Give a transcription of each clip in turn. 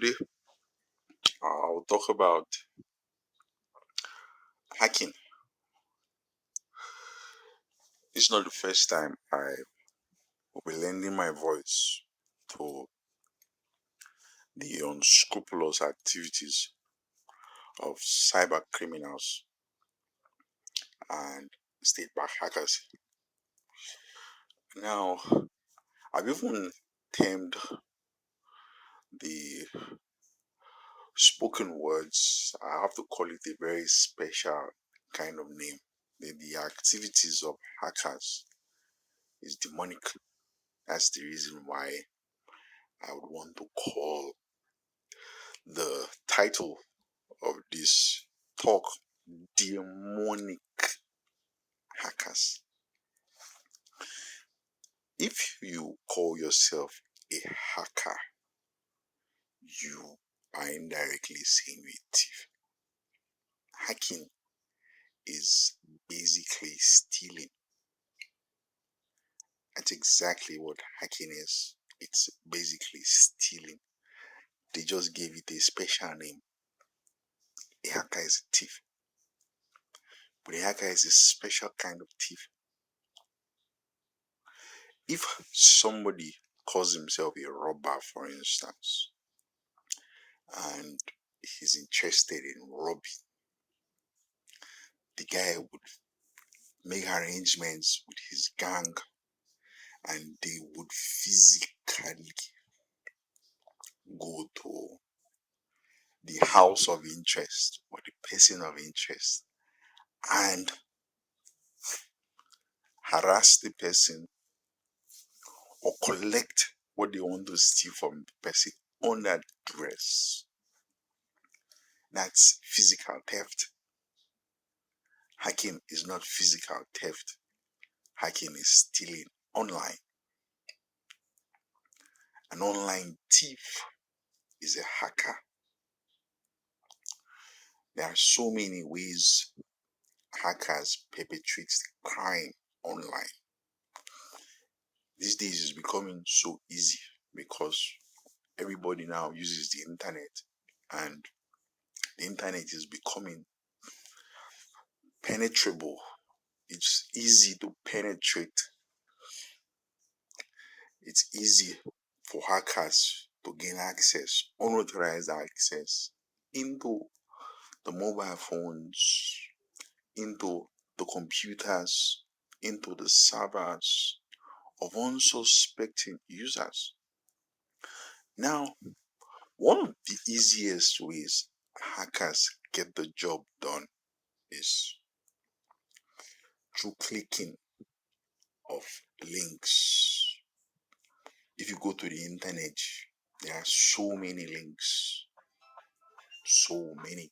today I'll talk about hacking. This is not the first time I will be lending my voice to the unscrupulous activities of cyber criminals and state-backed hackers. Now, I've even termed the spoken words, I have to call it a very special kind of name. The activities of hackers is demonic. That's the reason why I would want to call the title of this talk demonic hackers. If you call yourself a hacker, you are indirectly saying you're a thief. Hacking is basically stealing. That's exactly what hacking is. It's basically stealing. They just gave it a special name. A hacker is a thief. But a hacker is a special kind of thief. If somebody calls himself a robber, for instance, and he's interested in robbing, the guy would make arrangements with his gang and they would physically go to the house of interest or the person of interest and harass the person or collect what they want to steal from the person under duress. That's physical theft. Hacking is not physical theft. Hacking is stealing online. An online thief is a hacker. There are so many ways hackers perpetrate crime online. These days it's becoming so easy because everybody now uses the internet and the internet is becoming penetrable. It's easy to penetrate. It's easy for hackers to gain access, unauthorized access into the mobile phones, into the computers, into the servers of unsuspecting users. Now, one of the easiest ways hackers get the job done is through clicking of links. If you go to the internet, there are so many links, so many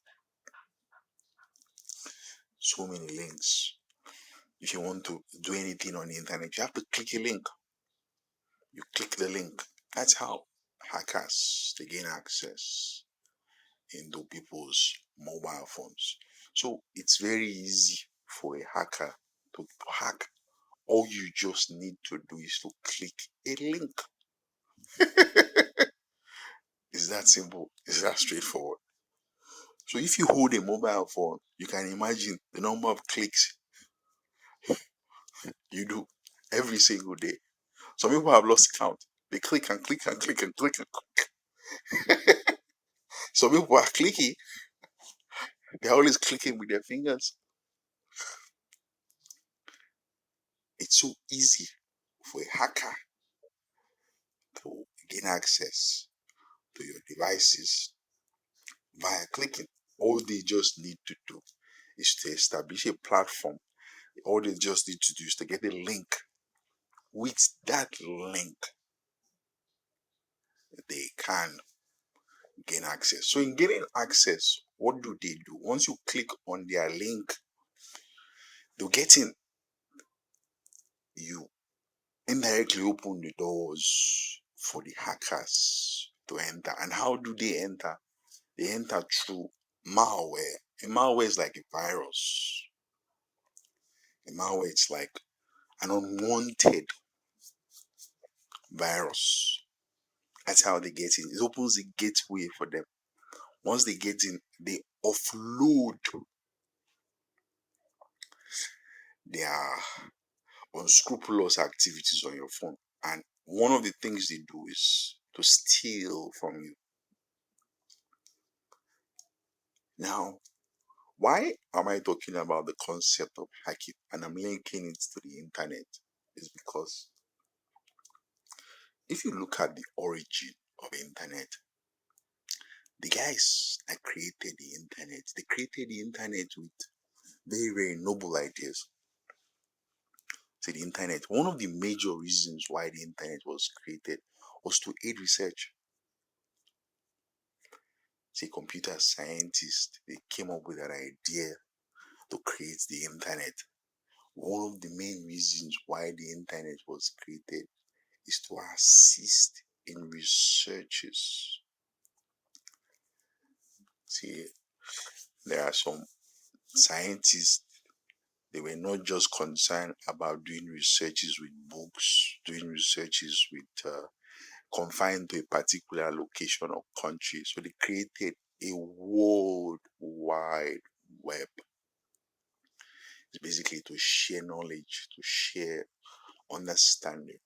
links. If you want to do anything on the internet, you have to click a link. You click the link. That's how hackers they gain access into people's mobile phones. So it's very easy for a hacker to hack. All you just need to do is to click a link. It's that simple. It's that straightforward. So if you hold a mobile phone, you can imagine the number of clicks you do every single day. Some people have lost count. They click and click and click and click and click. Some people are clicky. They're always clicking with their fingers. It's so easy for a hacker to gain access to your devices via clicking. All they just need to do is to establish a platform. All they just need to do is to get a link. With that link, they can gain access. So in getting access, what do they do? Once you click on their link, they'll get in. You indirectly open the doors for the hackers to enter. And how do they enter? They enter through malware. A malware is like a virus. A malware is like an unwanted virus. That's how they get in. It opens the gateway for them. Once they get in, they offload their unscrupulous activities on your phone. And one of the things they do is to steal from you. Now, why am I talking about the concept of hacking and I'm linking it to the internet? Is because if you look at the origin of the internet, the guys that created the internet, they created the internet with very, very noble ideas. So the internet, one of the major reasons why the internet was created was to aid research. Say computer scientists, they came up with an idea to create the internet. One of the main reasons why the internet was created is to assist in researches. See, there are some scientists, they were not just concerned about doing researches with books, doing researches with confined to a particular location or country. So they created a world wide web. It's basically to share knowledge, to share understanding.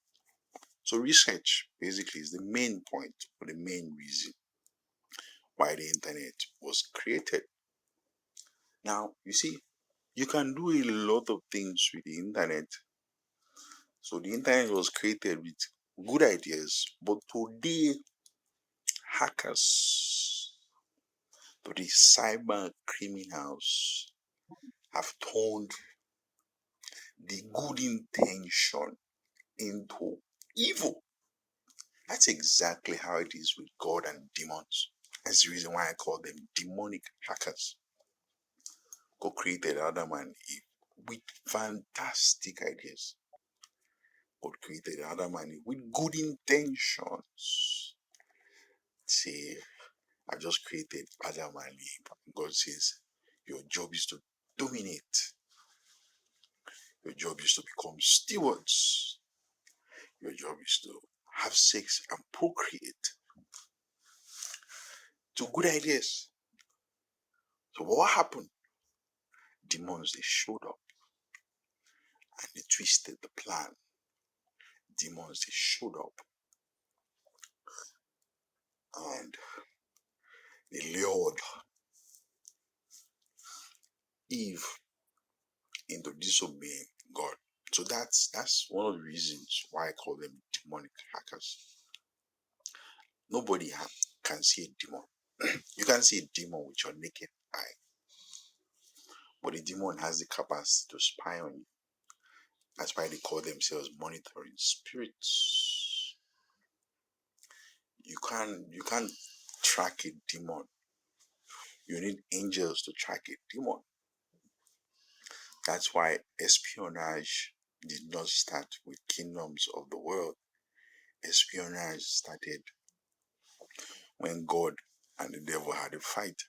So research basically is the main point or the main reason why the internet was created. Now, you see, you can do a lot of things with the internet. So the internet was created with good ideas, but today hackers, today cyber criminals have turned the good intention into evil. That's exactly how it is with God and demons. That's the reason why I call them demonic hackers. God created Adam and Eve with fantastic ideas. God created Adam and Eve with good intentions. See, I just created Adam and Eve. God says, your job is to dominate. Your job is to become stewards. Your job is to have sex and procreate. So good ideas. So what happened? Demons, they showed up and they twisted the plan. Demons, they showed up and they lured Eve into disobeying God. So that's one of the reasons why I call them demonic hackers. Nobody can see a demon. You can see a demon with your naked eye, but a demon has the capacity to spy on you. That's why they call themselves monitoring spirits. You can't track a demon. You need angels to track a demon. That's why espionage did not start with kingdoms of the world. Espionage started when God and the devil had a fight.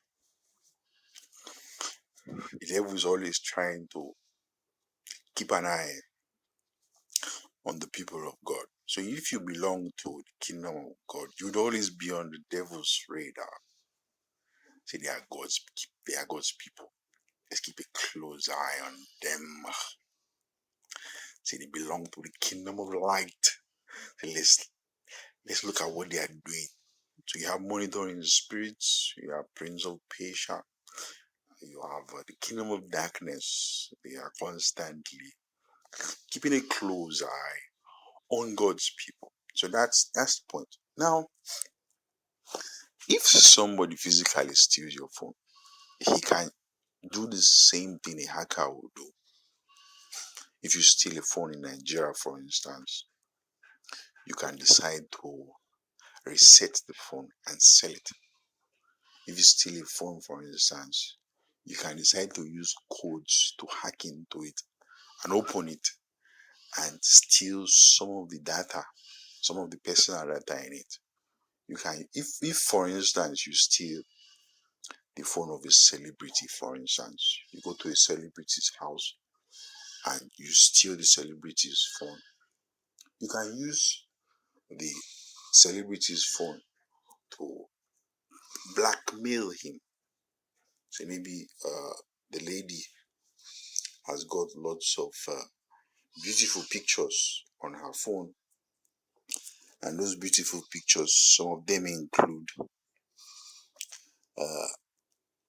The devil is always trying to keep an eye on the people of God. So if you belong to the kingdom of God, you'd always be on the devil's radar. See, they are God's people. Let's keep a close eye on them. See, they belong to the kingdom of light. See, let's look at what they are doing. So you have monitoring spirits, you have Prince of Persia, you have the kingdom of darkness. They are constantly keeping a close eye on God's people. So that's the point. Now, if somebody physically steals your phone, he can do the same thing a hacker will do. If you steal a phone in Nigeria, for instance, you can decide to reset the phone and sell it. If you steal a phone, for instance, you can decide to use codes to hack into it and open it and steal some of the data, some of the personal data in it. You can, if for instance, you steal the phone of a celebrity, for instance, you go to a celebrity's house and you steal the celebrity's phone, you can use the celebrity's phone to blackmail him. So maybe the lady has got lots of beautiful pictures on her phone, and those beautiful pictures, some of them include uh,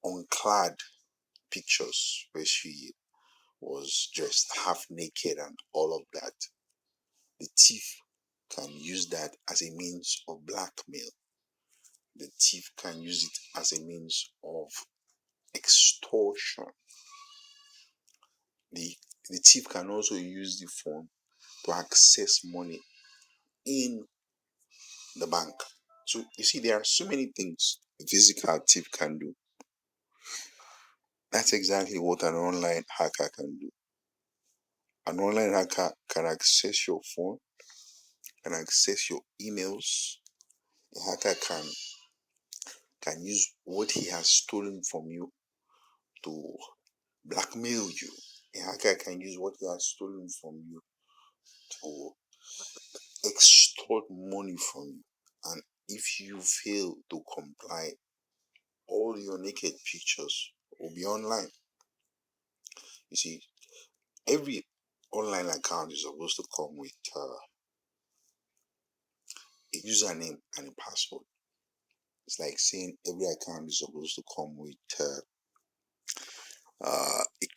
unclad pictures where she was just half naked and all of that. The thief can use that as a means of blackmail. The thief can use it as a means of extortion. The, the thief can also use the phone to access money in the bank. So you see, there are so many things a physical thief can do. That's exactly what an online hacker can do. An online hacker can access your phone, can access your emails. A hacker can use what he has stolen from you to blackmail you. A hacker can use what he has stolen from you to extort money from you. And if you fail to comply, all your naked pictures will be online. You see, every online account is supposed to come with a username and a password. It's like saying every account is supposed to come with a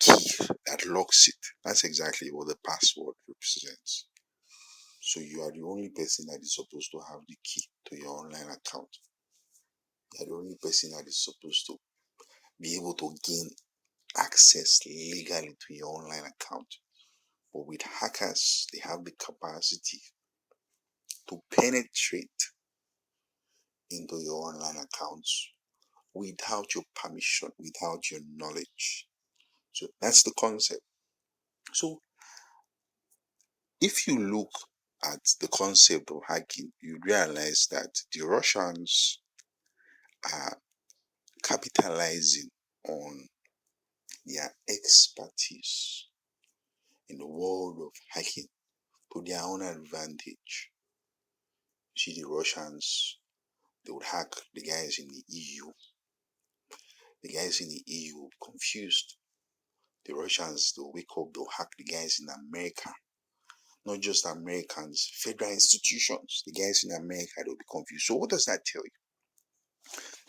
key that locks it. That's exactly what the password represents. So you are the only person that is supposed to have the key to your online account. You are the only person that is supposed to be able to gain access legally to your online account. But with hackers, they have the capacity to penetrate into your online accounts without your permission, without your knowledge. So that's the concept. So if you look at the concept of hacking, you realize that the Russians are capitalizing on their expertise in the world of hacking to their own advantage. You see, the Russians, they would hack the guys in the EU. The guys in the EU confused. The Russians, they'll wake up, they'll hack the guys in America. Not just Americans, federal institutions. The guys in America, they'll be confused. So what does that tell you?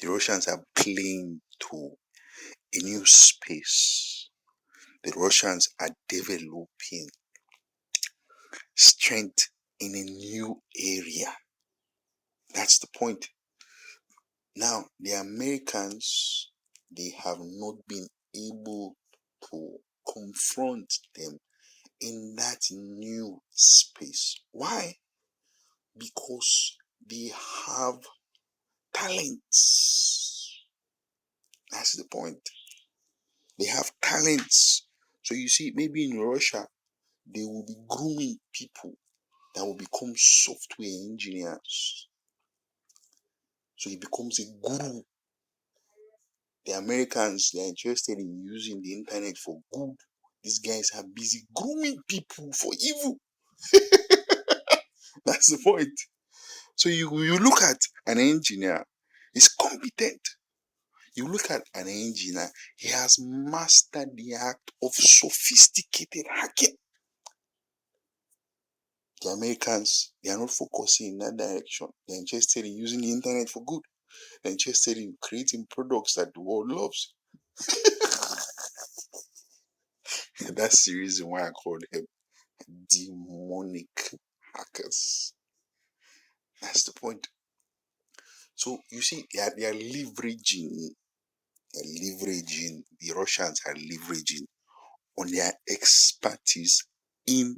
The Russians are playing to a new space. The Russians are developing strength in a new area. That's the point. Now, the Americans, they have not been able to confront them in that new space. Why? Because they have talents. That's the point. They have talents. So you see, maybe in Russia, they will be grooming people that will become software engineers. So it becomes a guru. The Americans, they're interested in using the internet for good. These guys are busy grooming people for evil. That's the point. So you look at an engineer, he's competent. You look at an engineer, he has mastered the act of sophisticated hacking. The Americans, they are not focusing in that direction. They're interested in using the internet for good. They're interested in creating products that the world loves. That's the reason why I call them demonic hackers. That's the point. So you see, they are leveraging, the Russians are leveraging on their expertise in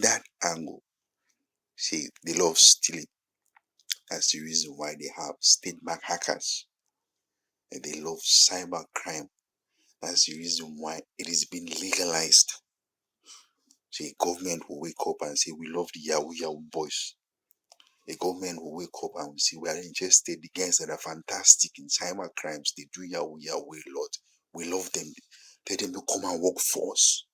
that angle. See, they love stealing. That's the reason why they have state-backed hackers. And they love cyber crime. That's the reason why it is being legalized. See, government will wake up and say, we love the Yahoo Yahoo boys. The government will wake up and we say, we are interested. The guys that are fantastic in cyber crimes, they do Yahoo Yahoo a lot. We love them. Tell them to come and work for us.